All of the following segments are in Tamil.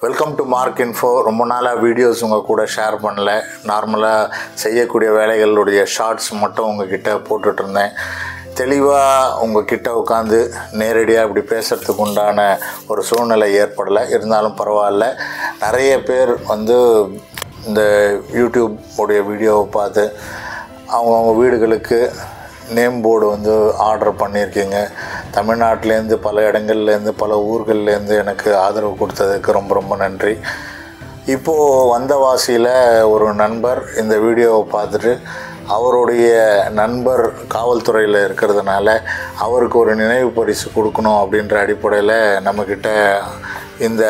Welcome to mark info. ரொம்ப நாளாக வீடியோஸ் உங்கள் கூட ஷேர் பண்ணல. நார்மலாக செய்யக்கூடிய வேலைகளுடைய ஷார்ட்ஸ் மட்டும் உங்ககிட்ட போட்டுட்ருந்தேன். தெளிவாக உங்ககிட்ட உட்காந்து நேரடியாக இப்படி பேசுகிறதுக்கு உண்டான ஒரு சூழ்நிலை ஏற்படலை. இருந்தாலும் பரவாயில்ல. நிறைய பேர் இந்த யூடியூப் உடைய வீடியோவை பார்த்து அவங்கவுங்க வீடுகளுக்கு நேம் போர்டு ஆர்டர் பண்ணியிருக்கீங்க. தமிழ்நாட்டிலேருந்து பல இடங்கள்லேருந்து பல ஊர்கள்லேருந்து எனக்கு ஆதரவு கொடுத்ததுக்கு ரொம்ப ரொம்ப நன்றி. இப்போது வந்தவாசியில் ஒரு நண்பர் இந்த வீடியோவை பார்த்துட்டு அவருடைய நண்பர் காவல்துறையில் இருக்கிறதுனால அவருக்கு ஒரு நினைவு பரிசு கொடுக்கணும் அப்படின்ற அடிப்படையில் நம்மக்கிட்ட இந்த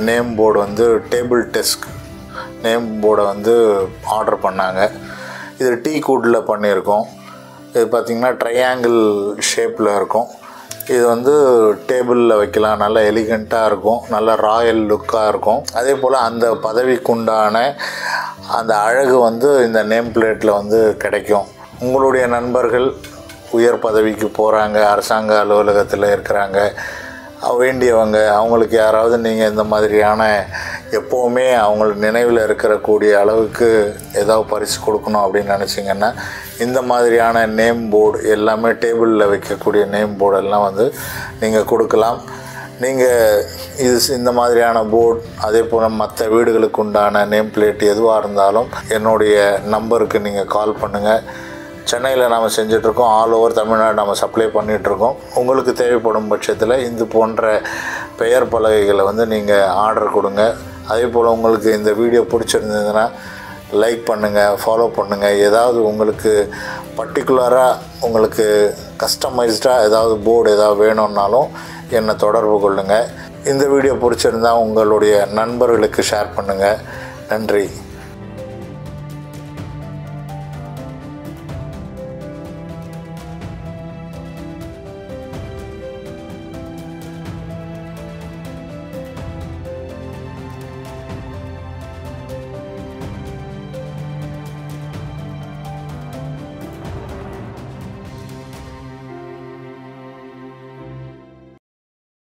name board table desk name போர்டை ஆர்டர் பண்ணாங்க. இது டீக்குட்டில் பண்ணியிருக்கோம். இது பார்த்திங்கன்னா ட்ரையாங்கிள் ஷேப்பில் இருக்கும். இது டேபிளில் வைக்கலாம். நல்ல எலிகண்ட்டாக இருக்கும். நல்ல ராயல் லுக்காக இருக்கும். அதே போல் அந்த பதவிக்குண்டான அந்த அழகு இந்த நேம் பிளேட்டில் கிடைக்கும். உங்களுடைய நண்பர்கள் உயர் பதவிக்கு போகிறாங்க, அரசாங்க அலுவலகத்தில் இருக்கிறாங்க, வேண்டியவங்க, அவங்களுக்கு யாராவது நீங்கள் இந்த மாதிரியான எப்போவுமே அவங்களுக்கு நினைவில் இருக்கக்கூடிய அளவுக்கு ஏதாவது பரிசு கொடுக்கணும் அப்படின்னு நினச்சிங்கன்னா இந்த மாதிரியான நேம் போர்டு எல்லாமே டேபிளில் வைக்கக்கூடிய நேம் போர்டெல்லாம் நீங்கள் கொடுக்கலாம். நீங்கள் இந்த மாதிரியான போர்டு அதே போல் மற்ற வீடுகளுக்கு உண்டான நேம் பிளேட் எதுவாக இருந்தாலும் என்னுடைய நம்பருக்கு நீங்கள் கால் பண்ணுங்கள். சென்னையில் நாம் செஞ்சிட்ருக்கோம். ஆல் ஓவர் தமிழ்நாடு நம்ம சப்ளை பண்ணிகிட்ருக்கோம். உங்களுக்கு தேவைப்படும் பட்சத்தில் இது போன்ற பெயர் பலகைகளை நீங்கள் ஆர்டர் கொடுங்க. அதே போல் உங்களுக்கு இந்த வீடியோ பிடிச்சிருந்ததுன்னா லைக் பண்ணுங்கள், ஃபாலோ பண்ணுங்கள். ஏதாவது உங்களுக்கு பர்டிகுலராக உங்களுக்கு கஸ்டமைஸ்டாக ஏதாவது போர்டு ஏதாவது வேணும்னாலும் என்னை தொடர்பு கொள்ளுங்கள். இந்த வீடியோ பிடிச்சிருந்தால் உங்களுடைய நண்பர்களுக்கு ஷேர் பண்ணுங்கள். நன்றி.